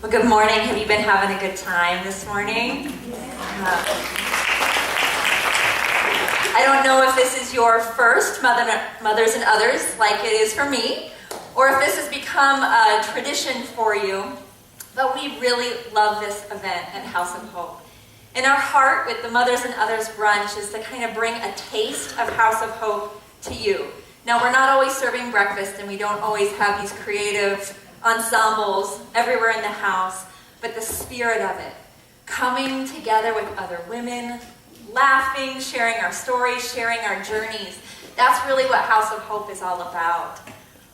Well, good morning. Have you been having a good time this morning? I don't know if this is your first Mothers and Others like it is for me, or if this has become a tradition for you, but we really love this event at House of Hope. And our heart with the Mothers and Others brunch is to kind of bring a taste of House of Hope to you. Now, we're not always serving breakfast, and we don't always have these creative ensembles everywhere in the house, but the spirit of it, coming together with other women, laughing, sharing our stories, sharing our journeys, that's really what House of Hope is all about.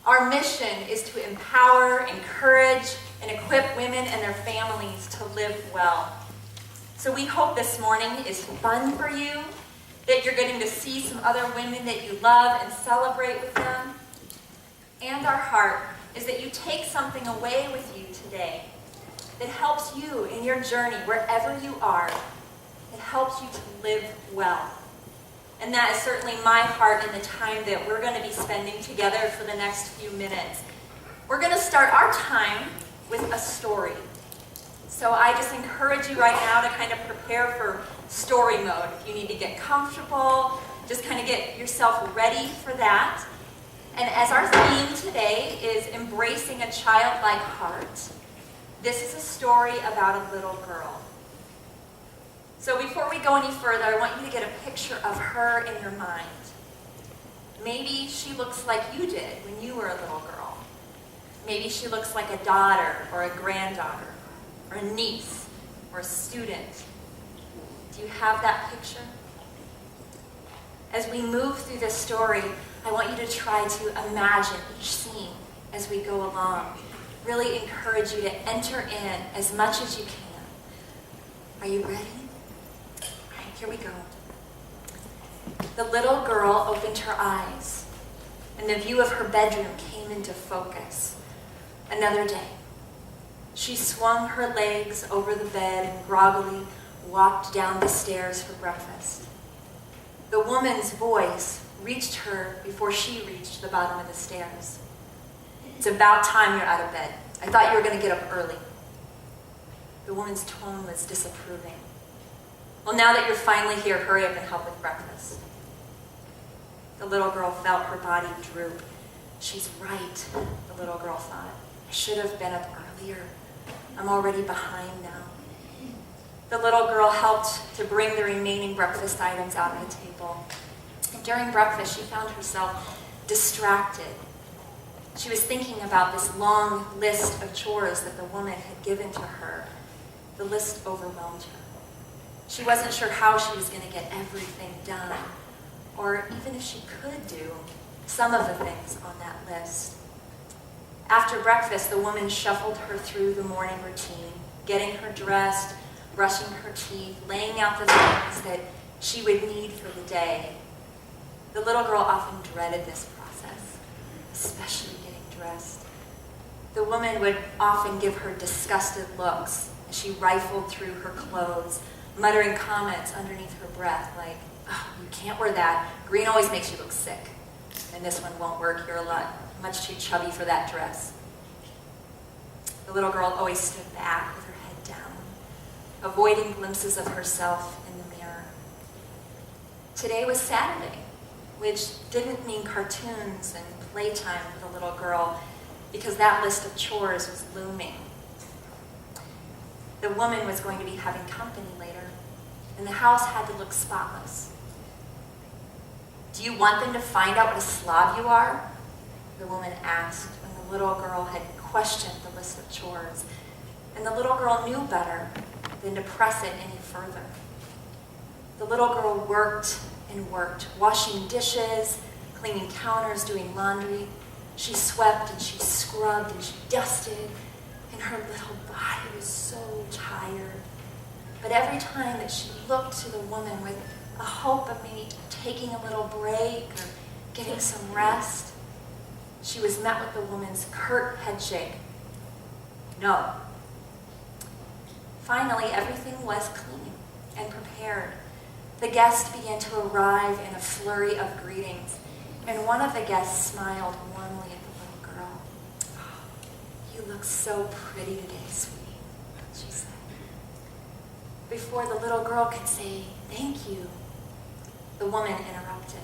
Our mission is to empower, encourage, and equip women and their families to live well. So we hope this morning is fun for you, that you're getting to see some other women that you love and celebrate with them. And our heart is that you take something away with you today that helps you in your journey, wherever you are. It helps you to live well. And that is certainly my heart in the time that we're going to be spending together for the next few minutes. We're going to start our time with a story. So I just encourage you right now to kind of prepare for story mode. If you need to get comfortable, just kind of get yourself ready for that. And as our theme today is embracing a childlike heart, this is a story about a little girl. So before we go any further, I want you to get a picture of her in your mind. Maybe she looks like you did when you were a little girl. Maybe she looks like a daughter or a granddaughter or a niece or a student. Do you have that picture? As we move through this story, I want you to try to imagine each scene as we go along. Really encourage you to enter in as much as you can. Are you ready? All right, here we go. The little girl opened her eyes, and the view of her bedroom came into focus. Another day. She swung her legs over the bed and groggily walked down the stairs for breakfast. The woman's voice reached her before she reached the bottom of the stairs. It's about time you're out of bed. I thought you were going to get up early. The woman's tone was disapproving. Well, now that you're finally here, hurry up and help with breakfast. The little girl felt her body droop. She's right, the little girl thought. I should have been up earlier. I'm already behind now. The little girl helped to bring the remaining breakfast items out on the table. And during breakfast, she found herself distracted. She was thinking about this long list of chores that the woman had given to her. The list overwhelmed her. She wasn't sure how she was going to get everything done, or even if she could do some of the things on that list. After breakfast, the woman shuffled her through the morning routine, getting her dressed, brushing her teeth, laying out the things that she would need for the day. The little girl often dreaded this process, especially getting dressed. The woman would often give her disgusted looks as she rifled through her clothes, muttering comments underneath her breath like, "Oh, you can't wear that. Green always makes you look sick. And this one won't work. You're much too chubby for that dress." The little girl always stood back with her head down, avoiding glimpses of herself in the mirror. Today was Saturday, which didn't mean cartoons and playtime for the little girl because that list of chores was looming. The woman was going to be having company later, and the house had to look spotless. "Do you want them to find out what a slob you are?" the woman asked when the little girl had questioned the list of chores. And the little girl knew better than to press it any further. The little girl worked and worked, washing dishes, cleaning counters, doing laundry. She swept and she scrubbed and she dusted, and her little body was so tired. But every time that she looked to the woman with a hope of maybe taking a little break or getting some rest, she was met with the woman's curt head shake. No. Finally, everything was clean and prepared. The guests began to arrive in a flurry of greetings, and one of the guests smiled warmly at the little girl. "Oh, you look so pretty today, sweetie. she said. Before the little girl could say, "Thank you," the woman interrupted.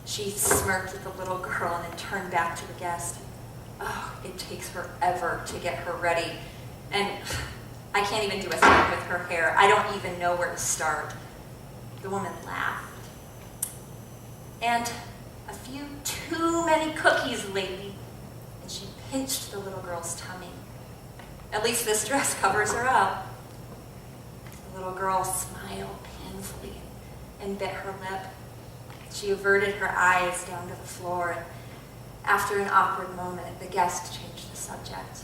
She smirked at the little girl and then turned back to the guest. "Oh, it takes forever to get her ready. And I can't even do a thing with her hair. I don't even know where to start." The woman laughed. "And a few too many cookies lately." And she pinched the little girl's tummy. "At least this dress covers her up." The little girl smiled painfully and bit her lip. She averted her eyes down to the floor, and after an awkward moment, the guest changed the subject.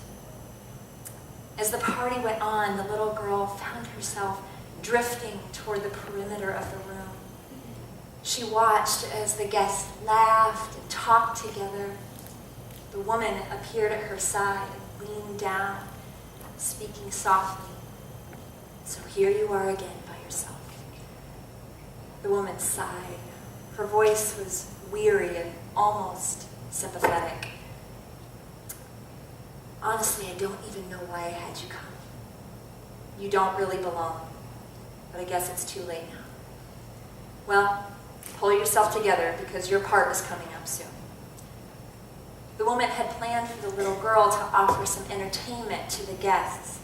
As the party went on, the little girl found herself drifting toward the perimeter of the room. She watched as the guests laughed and talked together. The woman appeared at her side and leaned down, speaking softly. "So here you are again by yourself." The woman sighed. Her voice was weary and almost sympathetic. "Honestly, I don't even know why I had you come. You don't really belong, but I guess it's too late now. Well, pull yourself together because your part is coming up soon." The woman had planned for the little girl to offer some entertainment to the guests.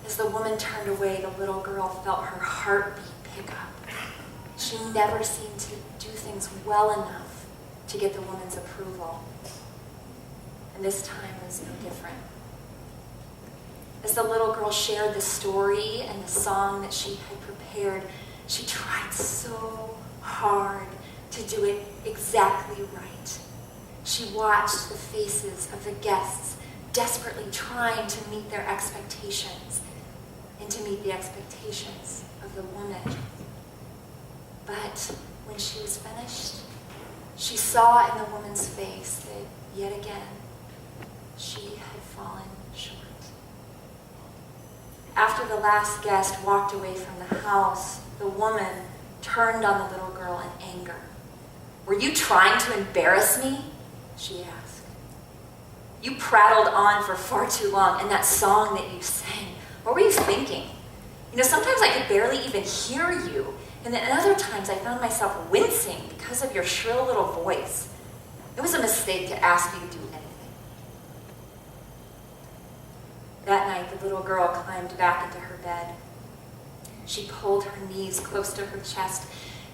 As the woman turned away, the little girl felt her heartbeat pick up. She never seemed to do things well enough to get the woman's approval. And this time was no different. As the little girl shared the story and the song that she had prepared, she tried so hard to do it exactly right. She watched the faces of the guests desperately trying to meet their expectations and to meet the expectations of the woman. But when she was finished, she saw in the woman's face that yet again, she had fallen short. After the last guest walked away from the house, the woman turned on the little girl in anger. "Were you trying to embarrass me?" she asked. "You prattled on for far too long, and that song that you sang, what were you thinking? Sometimes I could barely even hear you, and then at other times I found myself wincing because of your shrill little voice. It was a mistake to ask you to do anything." That night, the little girl climbed back into her bed. She pulled her knees close to her chest,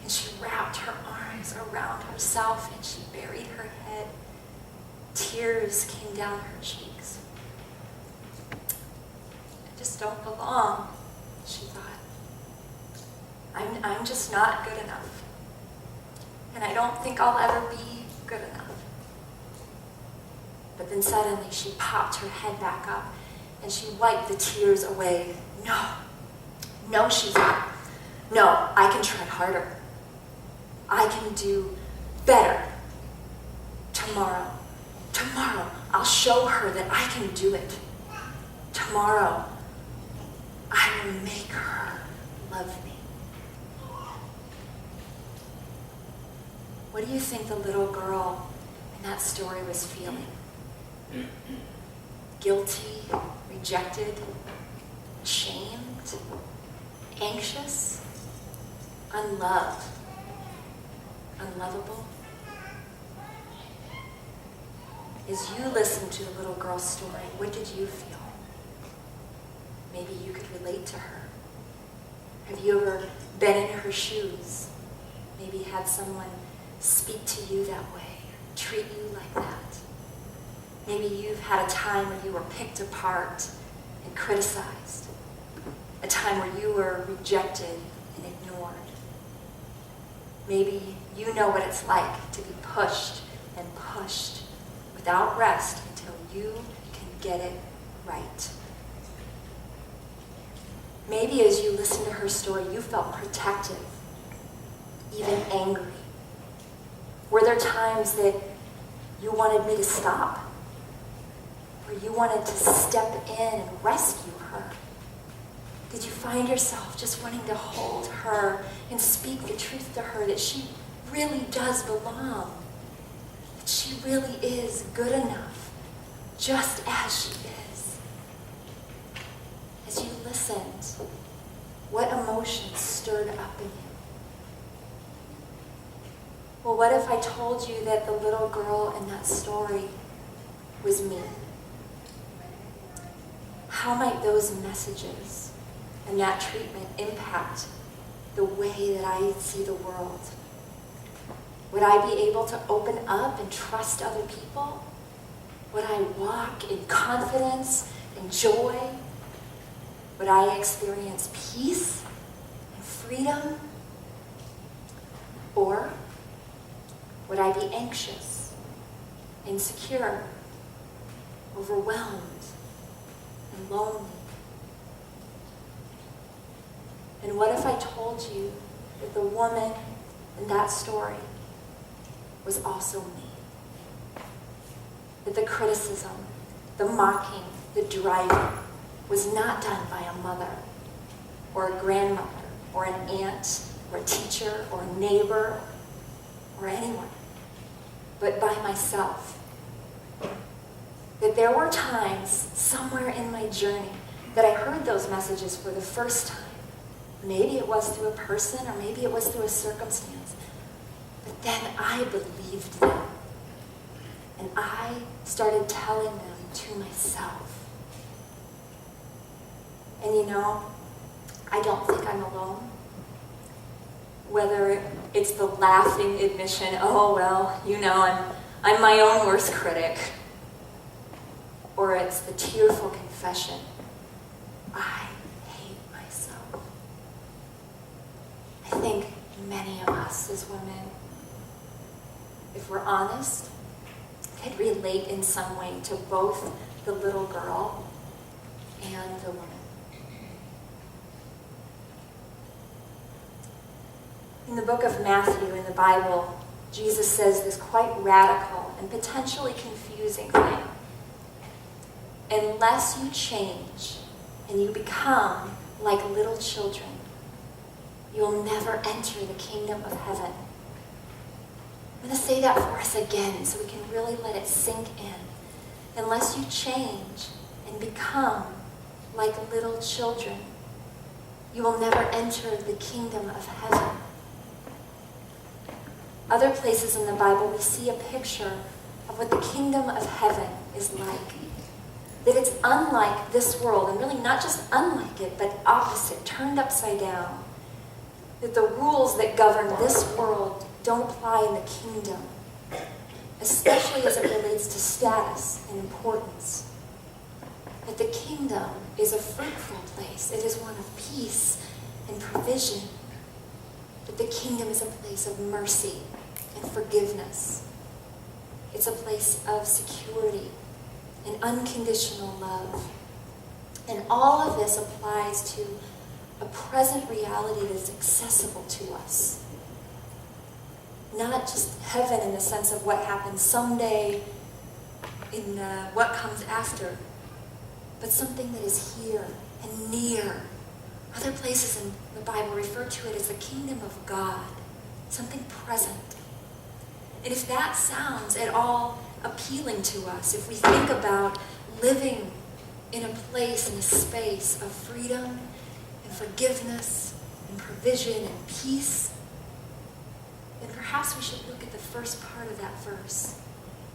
and she wrapped her arms around herself, and she buried her head. Tears came down her cheeks. "I just don't belong," she thought. I'm just not good enough. And I don't think I'll ever be good enough." But then suddenly she popped her head back up and she wiped the tears away. No, she thought. "No, I can try harder. I can do better. Tomorrow, I'll show her that I can do it. Tomorrow, I will make her love me." What do you think the little girl in that story was feeling? Guilty, rejected, ashamed, anxious, unloved, unlovable? As you listened to the little girl's story, what did you feel? Maybe you could relate to her. Have you ever been in her shoes? Maybe had someone speak to you that way, treat you like that. Maybe you've had a time when you were picked apart and criticized, a time where you were rejected and ignored. Maybe you know what it's like to be pushed and pushed without rest until you can get it right. Maybe as you listened to her story, you felt protective, even angry. Were there times that you wanted me to stop? Where you wanted to step in and rescue her? Did you find yourself just wanting to hold her and speak the truth to her that she really does belong? That she really is good enough, just as she is? As you listened, what emotions stirred up in you? Well, what if I told you that the little girl in that story was me? How might those messages and that treatment impact the way that I see the world? Would I be able to open up and trust other people? Would I walk in confidence and joy? Would I experience peace and freedom? Or would I be anxious, insecure, overwhelmed, and lonely? And what if I told you that the woman in that story was also me? That the criticism, the mocking, the driving was not done by a mother or a grandmother or an aunt or a teacher or a neighbor or anyone, but by myself. That there were times somewhere in my journey that I heard those messages for the first time. Maybe it was through a person or maybe it was through a circumstance. But then I believed them. And I started telling them to myself. And you know, I don't think I'm alone. Whether it's the laughing admission, oh well, you know, I'm my own worst critic. Or it's the tearful confession, I hate myself. I think many of us as women, if we're honest, could relate in some way to both the little girl and the woman. In the book of Matthew in the Bible, Jesus says this quite radical and potentially confusing thing. Unless you change and you become like little children, you'll never enter the kingdom of heaven. I'm going to say that for us again so we can really let it sink in. Unless you change and become like little children, you will never enter the kingdom of heaven. Other places in the Bible, we see a picture of what the kingdom of heaven is like. That it's unlike this world, and really not just unlike it, but opposite, turned upside down. That the rules that govern this world don't apply in the kingdom, especially as it relates to status and importance. That the kingdom is a fruitful place. It is one of peace and provision. That the kingdom is a place of mercy and forgiveness. It's a place of security and unconditional love. And all of this applies to a present reality that is accessible to us. Not just heaven in the sense of what happens someday in what comes after, but something that is here and near. Other places in the Bible refer to it as the kingdom of God, something present. And if that sounds at all appealing to us, if we think about living in a place, in a space of freedom and forgiveness and provision and peace, then perhaps we should look at the first part of that verse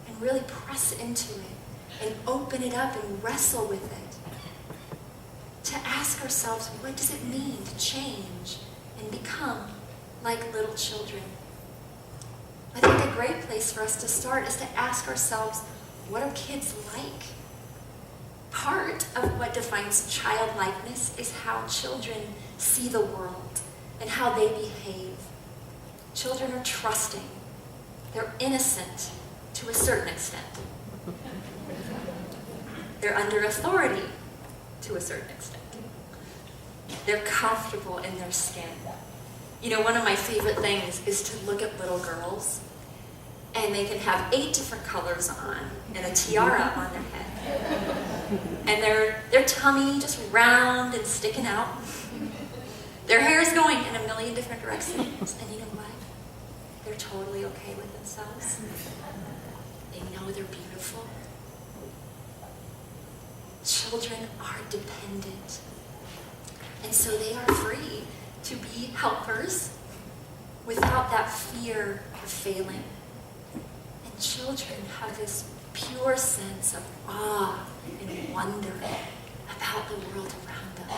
and really press into it and open it up and wrestle with it. To ask ourselves, what does it mean to change and become like little children? I think a great place for us to start is to ask ourselves, what are kids like? Part of what defines childlikeness is how children see the world and how they behave. Children are trusting. They're innocent to a certain extent. They're under authority to a certain extent. They're comfortable in their skin. You know, one of my favorite things is to look at little girls, and they can have 8 different colors on and a tiara on their head. And their tummy just round and sticking out. Their hair is going in a million different directions. And you know what? They're totally okay with themselves. They know they're beautiful. Children are dependent. And so they are free to be helpers without that fear of failing. And children have this pure sense of awe and wonder about the world around them.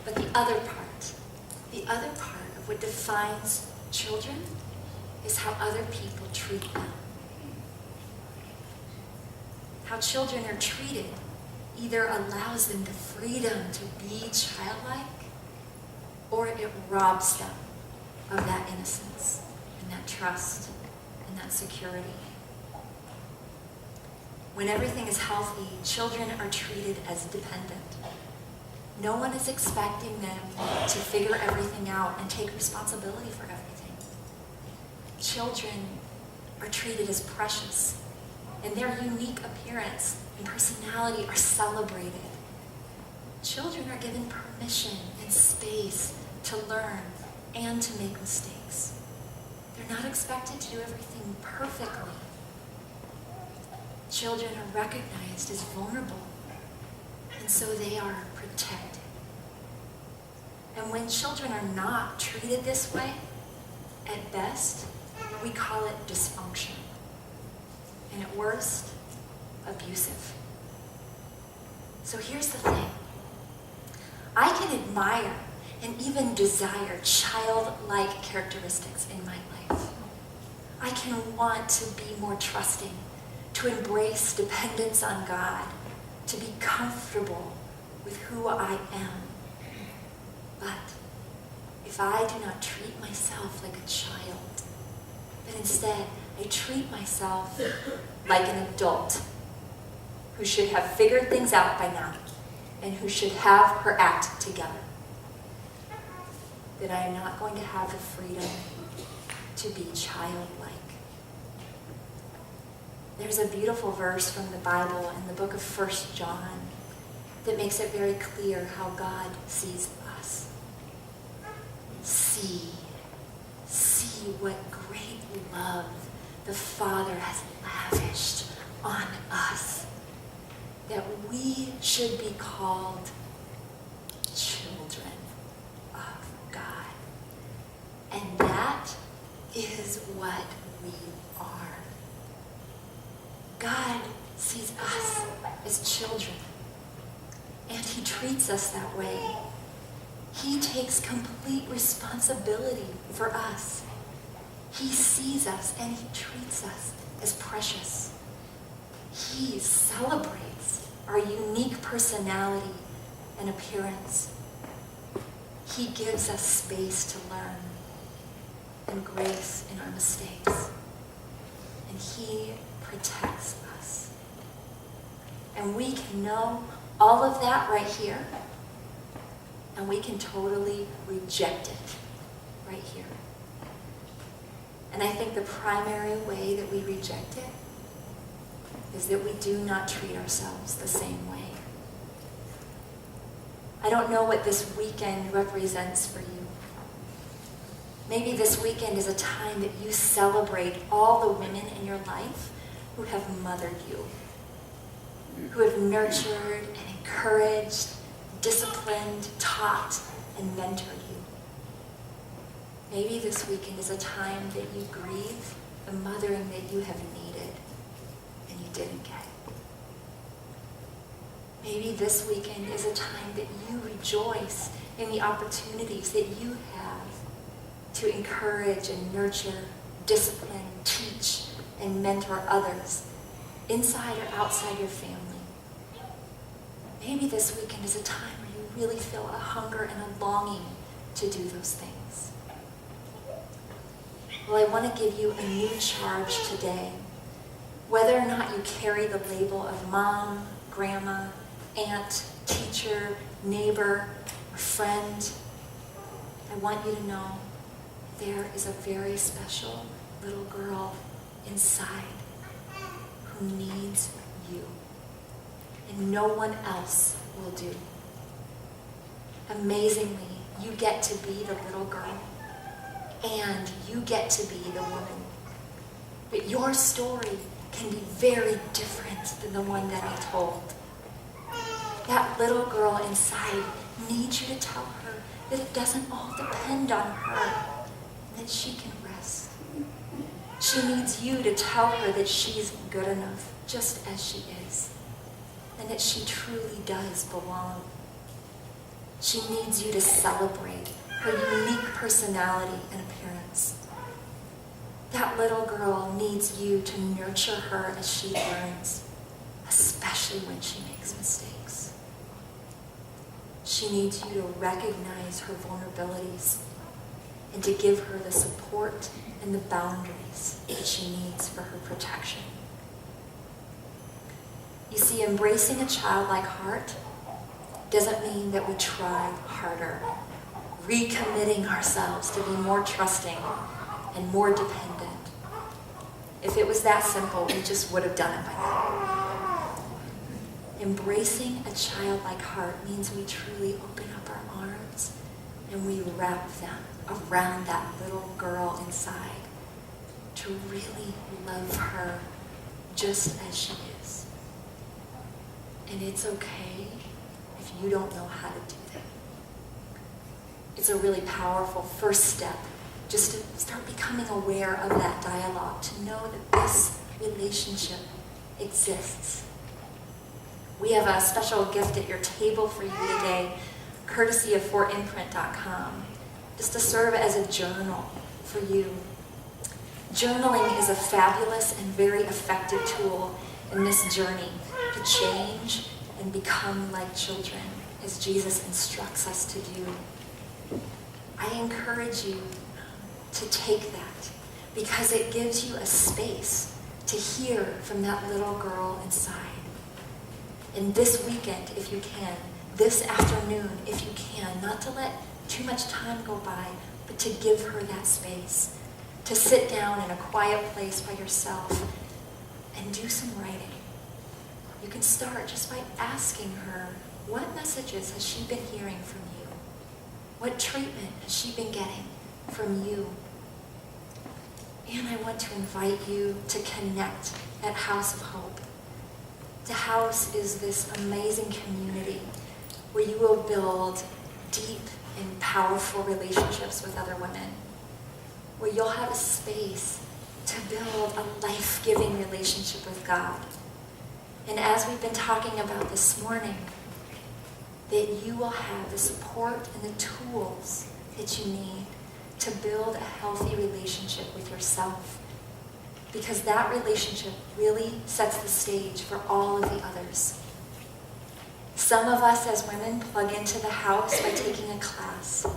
But the other part of what defines children is how other people treat them. How children are treated either allows them the freedom to be childlike, or it robs them of that innocence and that trust and that security. When everything is healthy, children are treated as dependent. No one is expecting them to figure everything out and take responsibility for everything. Children are treated as precious, and their unique appearance and personality are celebrated. Children are given permission and space to learn and to make mistakes. They're not expected to do everything perfectly. Children are recognized as vulnerable, and so they are protected. And when children are not treated this way, at best, we call it dysfunction. And at worst, abusive. So here's the thing. I can admire and even desire childlike characteristics in my life. I can want to be more trusting, to embrace dependence on God, to be comfortable with who I am. But if I do not treat myself like a child, but instead I treat myself like an adult who should have figured things out by now and who should have her act together, that I am not going to have the freedom to be childlike. There's a beautiful verse from the Bible in the book of 1 John that makes it very clear how God sees us. See what great love the Father has lavished on us, that we should be called children of God. And that is what we are. God sees us as children, and he treats us that way. He takes complete responsibility for us. He sees us and he treats us as precious. He celebrates our unique personality and appearance. He gives us space to learn and grace in our mistakes. And he protects us. And we can know all of that right here, and we can totally reject it right here. And I think the primary way that we reject it is that we do not treat ourselves the same way. I don't know what this weekend represents for you. Maybe this weekend is a time that you celebrate all the women in your life who have mothered you, who have nurtured and encouraged, disciplined, taught, and mentored you. Maybe this weekend is a time that you grieve the mothering that you have needed and you didn't get. Maybe this weekend is a time that you rejoice in the opportunities that you have to encourage and nurture, discipline, teach, and mentor others inside or outside your family. Maybe this weekend is a time where you really feel a hunger and a longing to do those things. Well, I want to give you a new charge today. Whether or not you carry the label of mom, grandma, aunt, teacher, neighbor, or friend, I want you to know there is a very special little girl inside who needs you, and no one else will do. Amazingly, you get to be the little girl, and you get to be the woman. But your story can be very different than the one that I told. That little girl inside need you to tell her that it doesn't all depend on her, that she can rest. She needs you to tell her that she's good enough just as she is, and that she truly does belong. She needs you to celebrate her unique personality and appearance. That little girl needs you to nurture her as she learns, especially when she makes mistakes. She needs you to recognize her vulnerabilities and to give her the support and the boundaries that she needs for her protection. You see, embracing a childlike heart doesn't mean that we try harder, recommitting ourselves to be more trusting and more dependent. If it was that simple, we just would have done it by now. Embracing a childlike heart means we truly open up our arms and we wrap them around that little girl inside to really love her just as she is. And it's okay if you don't know how to do that. It's a really powerful first step just to start becoming aware of that dialogue, to know that this relationship exists. We have a special gift at your table for you today, courtesy of forimprint.com, just to serve as a journal for you. Journaling is a fabulous and very effective tool in this journey to change and become like children, as Jesus instructs us to do. I encourage you to take that, because it gives you a space to hear from that little girl inside. And this weekend, if you can, this afternoon, if you can, not to let too much time go by, but to give her that space, to sit down in a quiet place by yourself and do some writing. You can start just by asking her, what messages has she been hearing from you? What treatment has she been getting from you? And I want to invite you to connect at House of Hope. The house is this amazing community where you will build deep and powerful relationships with other women, where you'll have a space to build a life-giving relationship with God. And as we've been talking about this morning, that you will have the support and the tools that you need to build a healthy relationship with yourself, because that relationship really sets the stage for all of the others. Some of us as women plug into the house by taking a class.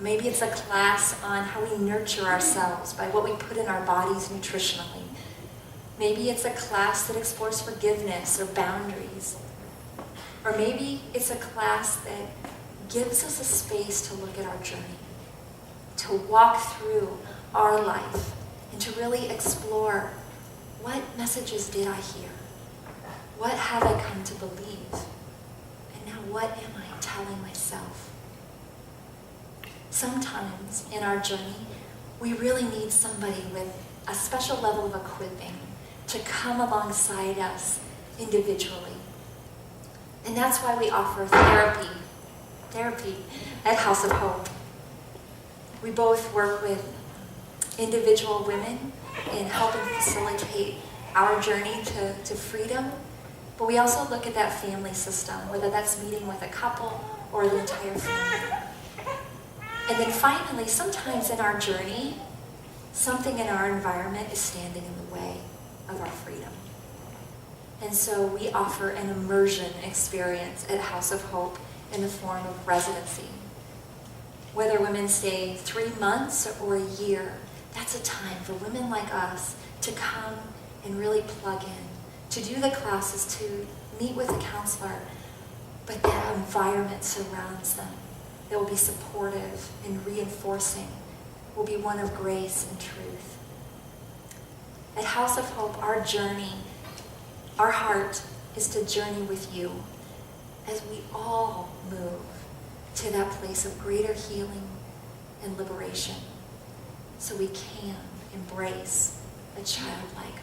Maybe it's a class on how we nurture ourselves by what we put in our bodies nutritionally. Maybe it's a class that explores forgiveness or boundaries. Or maybe it's a class that gives us a space to look at our journey, to walk through our life, and to really explore, what messages did I hear? What have I come to believe? And now what am I telling myself? Sometimes in our journey, we really need somebody with a special level of equipping to come alongside us individually. And that's why we offer therapy at House of Hope. We both work with individual women in helping facilitate our journey to freedom, but we also look at that family system, whether that's meeting with a couple or the entire family. And then finally, sometimes in our journey, something in our environment is standing in the way of our freedom. And so we offer an immersion experience at House of Hope in the form of residency. Whether women stay 3 months or a year, that's a time for women like us to come and really plug in, to do the classes, to meet with a counselor, but that environment surrounds them. That will be supportive and reinforcing, will be one of grace and truth. At House of Hope, our journey, our heart is to journey with you as we all move to that place of greater healing and liberation, so we can embrace a childlike